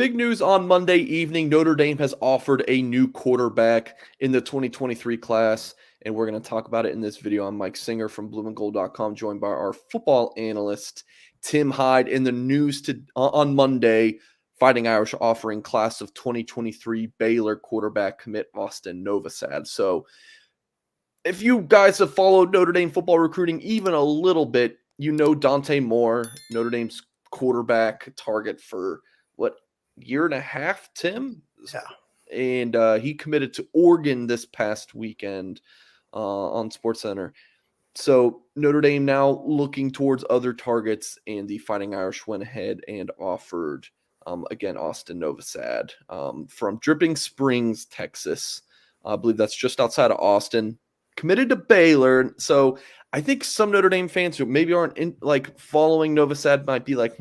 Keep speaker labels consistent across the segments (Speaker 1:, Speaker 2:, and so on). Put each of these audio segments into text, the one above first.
Speaker 1: Big news on Monday evening. Notre Dame has offered a new quarterback in the 2023 class, and we're going to talk about it in this video. I'm Mike Singer from blueandgold.com, joined by our football analyst, Tim Hyde. In the news on Monday, Fighting Irish offering class of 2023 Baylor quarterback commit Austin Novosad. So if you guys have followed Notre Dame football recruiting even a little bit, you know Dante Moore, Notre Dame's quarterback target for what, year and a half, Tim?
Speaker 2: Yeah.
Speaker 1: And he committed to Oregon this past weekend on SportsCenter. So Notre Dame now looking towards other targets, and the Fighting Irish went ahead and offered, again, Austin Novosad from Dripping Springs, Texas. I believe that's just outside of Austin. Committed to Baylor. So I think some Notre Dame fans who maybe aren't following Novosad might be like,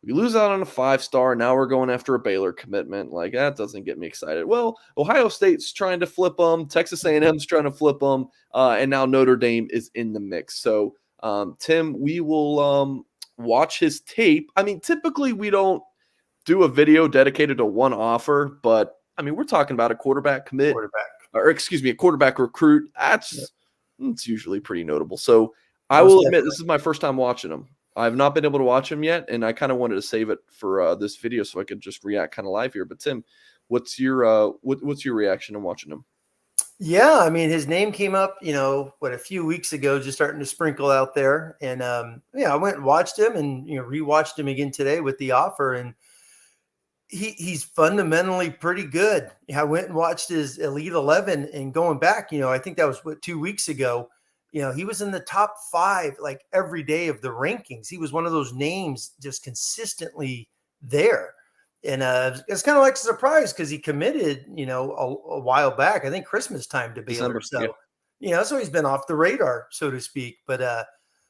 Speaker 1: we lose out on a 5-star. Now we're going after a Baylor commitment. Like, that doesn't get me excited. Well, Ohio State's trying to flip them. Texas A&M's trying to flip them. And now Notre Dame is in the mix. So, Tim, we will watch his tape. I mean, typically we don't do a video dedicated to one offer, but, I mean, we're talking about a quarterback commit. A quarterback recruit. It's usually pretty notable. So I will admit, this is my first time watching him. I've not been able to watch him yet, and I kind of wanted to save it for this video so I could just react kind of live here. But Tim, what's your reaction to watching him?
Speaker 2: Yeah, I mean, his name came up, a few weeks ago, just starting to sprinkle out there, and I went and watched him, and rewatched him again today with the offer, and he's fundamentally pretty good. I went and watched his Elite 11, and going back, I think that was 2 weeks ago. He was in the top 5 like every day of the rankings. He was one of those names just consistently there. And it's kind of like a surprise because he committed, a while back, I think Christmas time to Baylor. So, so he's been off the radar, so to speak, but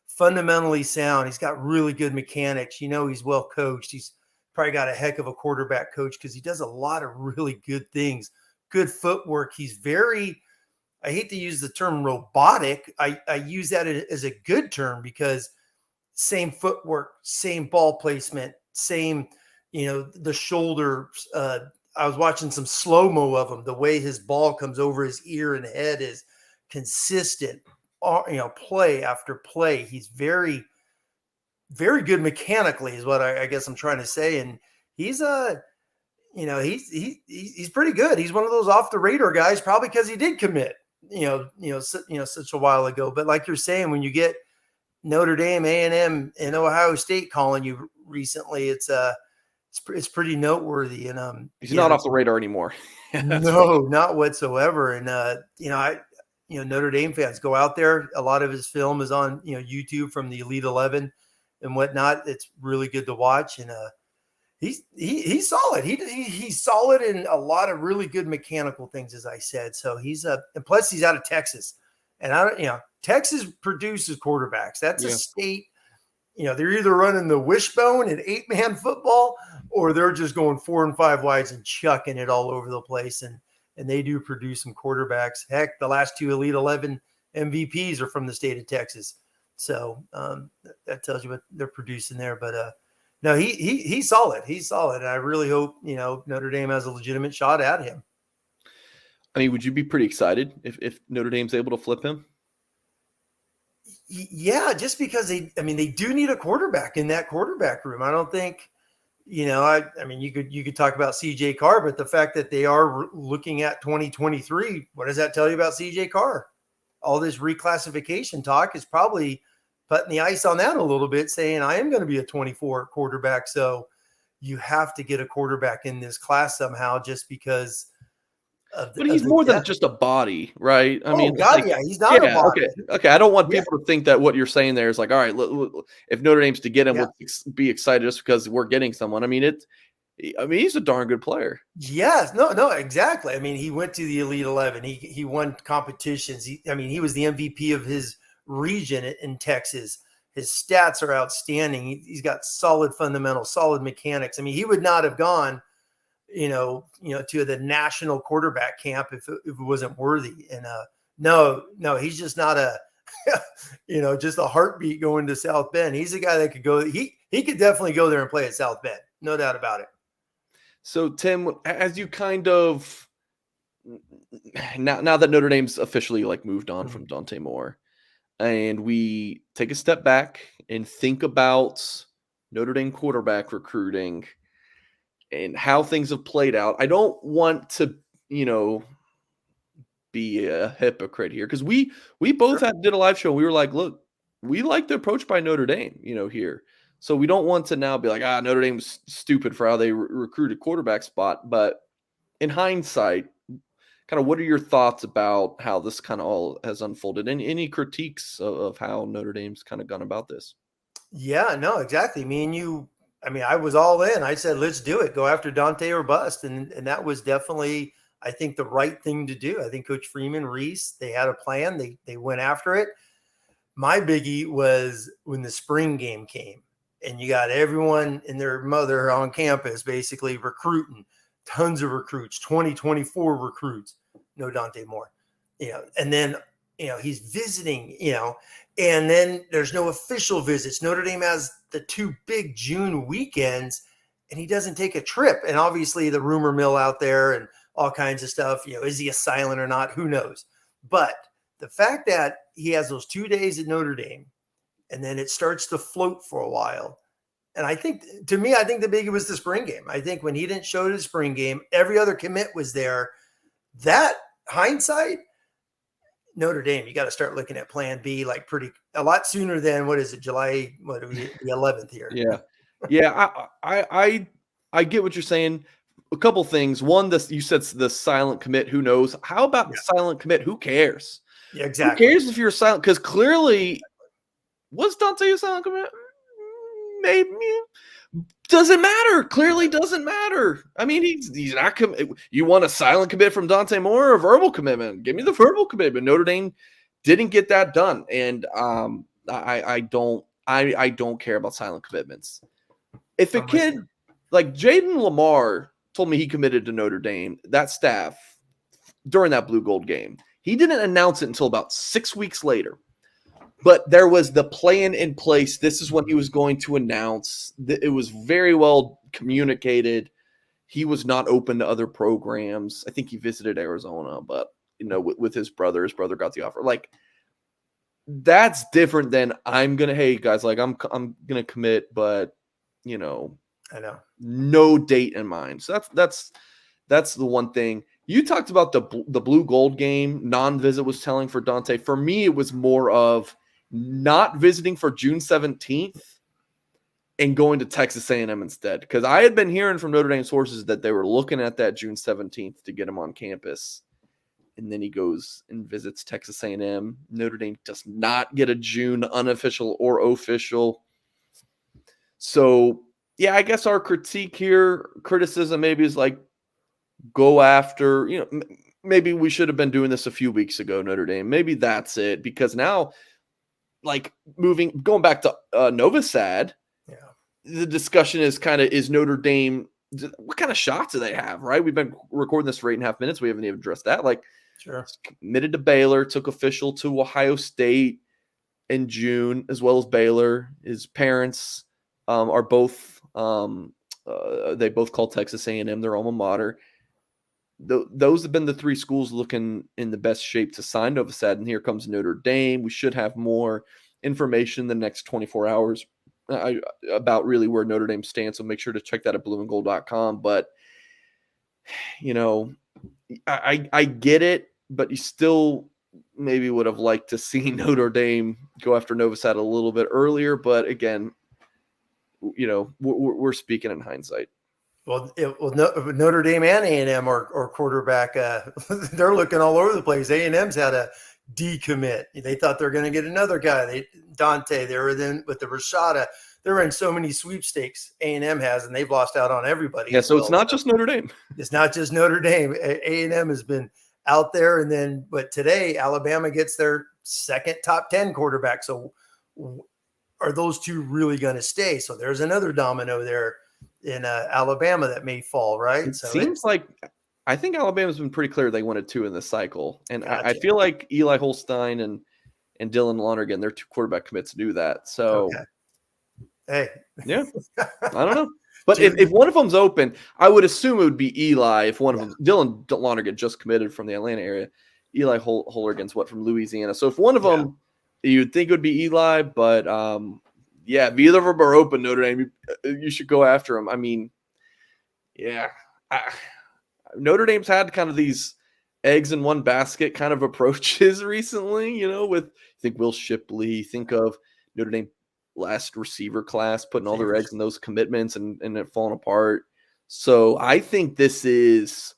Speaker 2: fundamentally sound. He's got really good mechanics. He's well coached. He's probably got a heck of a quarterback coach because he does a lot of really good things, good footwork. He's very, I hate to use the term robotic. I use that as a good term because same footwork, same ball placement, same, the shoulders. I was watching some slow-mo of him. The way his ball comes over his ear and head is consistent, play after play. He's very, very good mechanically is what I guess I'm trying to say. And he's he's pretty good. He's one of those off the radar guys, probably because he did commit, such a while ago. But like you're saying, when you get Notre Dame, A&M, and Ohio State calling you recently, it's pretty noteworthy. And
Speaker 1: he's not off the radar anymore.
Speaker 2: No, not whatsoever. And Notre Dame fans, go out there. A lot of his film is on YouTube from the Elite 11 and whatnot. It's really good to watch. And he's solid. He's solid in a lot of really good mechanical things, as I said. So and plus he's out of Texas, and Texas produces quarterbacks. That's a state. They're either running the wishbone and 8-man football, or they're just going 4 and 5 wides and chucking it all over the place. And they do produce some quarterbacks. Heck, the last 2 Elite 11 MVPs are from the state of Texas. So that tells you what they're producing there. But no, he's solid. He's solid. And I really hope, Notre Dame has a legitimate shot at him.
Speaker 1: I mean, would you be pretty excited if Notre Dame's able to flip him?
Speaker 2: Yeah, just because they do need a quarterback in that quarterback room. I don't think, I mean, you could talk about CJ Carr, but the fact that they are looking at 2023, what does that tell you about CJ Carr? All this reclassification talk is probably putting the ice on that a little bit, saying I am going to be a 24 quarterback. So you have to get a quarterback in this class somehow, just because
Speaker 1: but he's more than just a body, right? I mean,
Speaker 2: he's not a body.
Speaker 1: Okay. I don't want people to think that what you're saying there is like, all right, if Notre Dame's to get him, we'll be excited just because we're getting someone. I mean, he's a darn good player.
Speaker 2: Yes, no, exactly. I mean, he went to the Elite 11. He won competitions. He was the MVP of his region in Texas. His stats are outstanding. He's got solid fundamentals, solid mechanics. I mean, he would not have gone, to the national quarterback camp if it wasn't worthy. And no, he's just not just a heartbeat going to South Bend. He's a guy that could go. He could definitely go there and play at South Bend, no doubt about it.
Speaker 1: So Tim, as you kind of now that Notre Dame's officially like moved on from Dante Moore, and we take a step back and think about Notre Dame quarterback recruiting and how things have played out. I don't want to, be a hypocrite here because we both did a live show. We were like, look, we like the approach by Notre Dame, here. So we don't want to now be like, Notre Dame was stupid for how they recruited quarterback spot. But in hindsight, kind of what are your thoughts about how this kind of all has unfolded? And any critiques of how Notre Dame's kind of gone about this?
Speaker 2: Yeah, no, exactly. Me and you, I mean, I was all in. I said, let's do it. Go after Dante or bust. And that was definitely, I think, the right thing to do. I think Coach Freeman, Reese, they had a plan. They went after it. My biggie was when the spring game came and you got everyone and their mother on campus basically recruiting, tons of recruits, 2024 recruits, no Dante Moore, and then, he's visiting, and then there's no official visits. Notre Dame has the 2 big June weekends and he doesn't take a trip. And obviously the rumor mill out there and all kinds of stuff, is he a silent or not? Who knows? But the fact that he has those 2 days at Notre Dame and then it starts to float for a while. And I think, to me, I think the biggie was the spring game. I think when he didn't show to the spring game, every other commit was there. That hindsight, Notre Dame, you got to start looking at plan B like a lot sooner than July, the 11th here.
Speaker 1: Yeah. Yeah. I get what you're saying. A couple things. One, you said the silent commit. Who knows? How about the silent commit? Who cares?
Speaker 2: Yeah, exactly.
Speaker 1: Who cares if you're silent? Because clearly, was Dante a silent commit? Maybe. Doesn't matter. Clearly doesn't matter. I mean, he's not you want a silent commit from Dante Moore or a verbal commitment? Give me the verbal commitment. Notre Dame didn't get that done. And I don't care about silent commitments. If a kid like Jaden Lamar told me he committed to Notre Dame, that staff during that blue gold game, he didn't announce it until about 6 weeks later. But there was the plan in place. This is when he was going to announce. It was very well communicated. He was not open to other programs. I think he visited Arizona, but with his brother got the offer. Like, that's different than hey guys, like I'm gonna commit, but I know no date in mind. So that's the one thing. You talked about the blue gold game. Non-visit was telling for Dante. For me, it was more of not visiting for June 17th and going to Texas A&M instead. Because I had been hearing from Notre Dame sources that they were looking at that June 17th to get him on campus. And then he goes and visits Texas A&M. Notre Dame does not get a June unofficial or official. So, yeah, I guess our criticism maybe is like, go after, maybe we should have been doing this a few weeks ago, Notre Dame. Maybe that's it. Because now, like going back to Novosad, the discussion is Notre Dame, what kind of shots do they have, right? We've been recording this for 8.5 minutes. We haven't even addressed that. Like, committed to Baylor, took official to Ohio State in June, as well as Baylor. His parents are both, they both call Texas A&M their alma mater. Those have been the 3 schools looking in the best shape to sign Novosad, and here comes Notre Dame. We should have more information in the next 24 hours about really where Notre Dame stands, so make sure to check that at blueandgold.com. But, I get it, but you still maybe would have liked to see Notre Dame go after Novosad a little bit earlier. But again, we're speaking in hindsight.
Speaker 2: Well, Notre Dame and A&M are quarterback. They're looking all over the place. A&M's had a decommit. They thought they're going to get another guy. Dante. They were then with the Rashada. They're in so many sweepstakes. A&M has, and they've lost out on everybody.
Speaker 1: Yeah, so it's not just Notre Dame.
Speaker 2: It's not just Notre Dame. A&M has been out there, and then but today Alabama gets their second top 10 quarterback. So are those two really going to stay? So there's another domino there in Alabama that may fall, right?
Speaker 1: Seems like I think Alabama's been pretty clear they wanted 2 in this cycle. And I feel like Eli Holstein and Dylan Lonergan, they're 2 quarterback commits to do that. So,
Speaker 2: Hey.
Speaker 1: Yeah, I don't know. But if one of them's open, I would assume it would be Eli. If one of them, Dylan Lonergan just committed from the Atlanta area. Eli Hollergan's from Louisiana. So if one of them, you'd think it would be Eli, but if either of them are open, Notre Dame, you should go after them. I mean, Notre Dame's had kind of these eggs in one basket kind of approaches recently, with think Will Shipley, think of Notre Dame last receiver class, putting all their eggs in those commitments and it falling apart. So I think this is,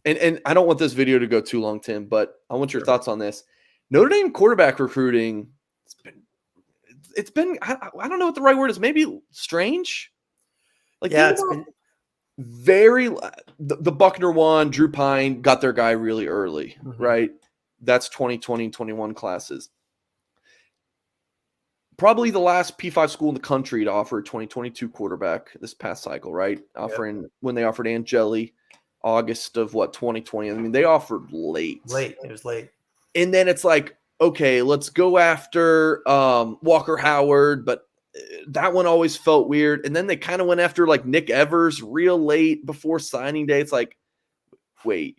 Speaker 1: and I don't want this video to go too long, Tim, but I want your thoughts on this. Notre Dame quarterback recruiting, it's been I don't know what the right word is, maybe strange.
Speaker 2: It's been
Speaker 1: very the Buckner one, Drew Pine got their guy really early, right? That's 2020 and 21 classes. Probably the last P5 school in the country to offer a 2022 quarterback this past cycle, right? Offering when they offered Angeli August of 2020. I mean, they offered late.
Speaker 2: It was late.
Speaker 1: And then it's like, okay, let's go after Walker Howard, but that one always felt weird. And then they kind of went after like Nick Evers real late before signing day. It's like, wait,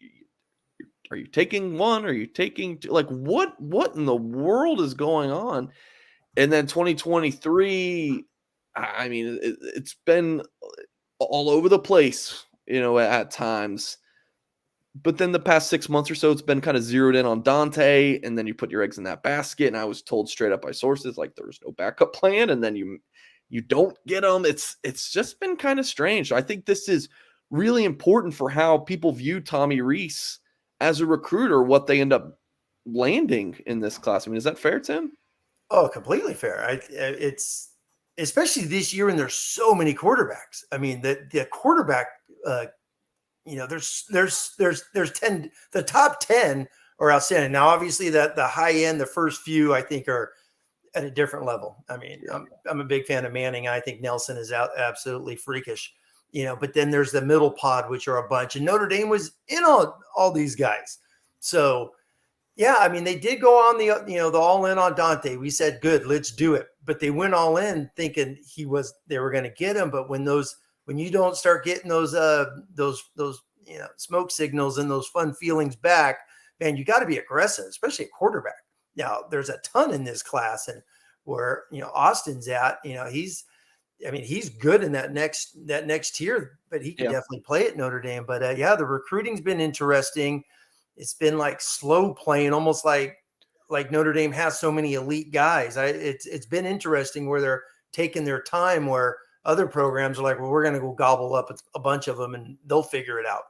Speaker 1: are you taking one? Are you taking two? Like what in the world is going on? And then 2023, I mean, it's been all over the place, at times. But then the past 6 months or so, it's been kind of zeroed in on Dante, and then you put your eggs in that basket. And I was told straight up by sources, like there's no backup plan, and then you don't get them. It's just been kind of strange. I think this is really important for how people view Tommy Rees as a recruiter, what they end up landing in this class. I mean, is that fair, Tim?
Speaker 2: Oh, completely fair. It's especially this year, and there's so many quarterbacks. I mean, the quarterback, there's 10. The top 10 are outstanding. Now, obviously, that the high end, the first few, I think, are at a different level. I mean, I'm a big fan of Manning. I think Nelson is absolutely freakish. But then there's the middle pod, which are a bunch, and Notre Dame was in all these guys. So. Yeah, I mean, they did go on the all in on Dante. We said, good, let's do it. But they went all in thinking they were going to get him. But when you don't start getting those smoke signals and those fun feelings back, man, you got to be aggressive, especially a quarterback. Now, there's a ton in this class, and where Austin's at, he's good in that next tier, but he can definitely play at Notre Dame. But the recruiting's been interesting. It's been like slow playing, almost like Notre Dame has so many elite guys. It's been interesting where they're taking their time, where other programs are like, well, we're going to go gobble up a bunch of them and they'll figure it out,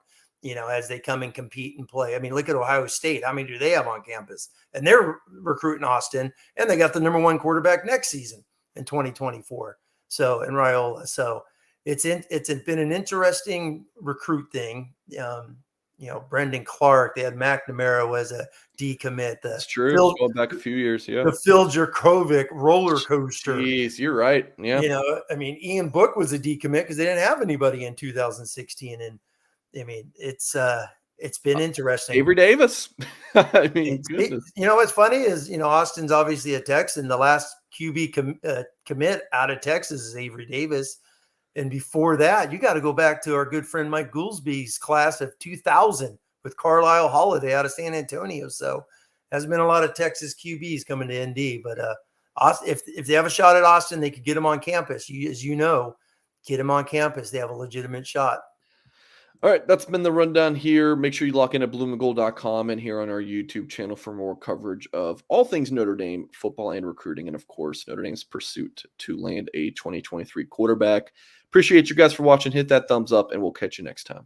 Speaker 2: as they come and compete and play. I mean, look at Ohio State. How many do they have on campus? And they're recruiting Austin, and they got the number 1 quarterback next season in 2024. So, and Raiola. So it's been an interesting recruit thing. Brendan Clark, they had McNamara as a decommit.
Speaker 1: That's true. Going back a few years,
Speaker 2: The Phil Jerkovic roller coaster.
Speaker 1: Jeez, you're right. Yeah.
Speaker 2: I mean, Ian Book was a decommit because they didn't have anybody in 2016. And I mean, it's been interesting.
Speaker 1: Avery Davis. I mean, goodness.
Speaker 2: What's funny is, Austin's obviously a Texan. The last QB commit out of Texas is Avery Davis. And before that, you got to go back to our good friend Mike Goolsby's class of 2000 with Carlisle Holiday out of San Antonio. So hasn't been a lot of Texas QBs coming to ND. But if they have a shot at Austin, they could get him on campus. As you know, get him on campus. They have a legitimate shot.
Speaker 1: All right, that's been the rundown here. Make sure you lock in at bloomandgold.com and here on our YouTube channel for more coverage of all things Notre Dame football and recruiting. And, of course, Notre Dame's pursuit to land a 2023 quarterback. Appreciate you guys for watching. Hit that thumbs up, and we'll catch you next time.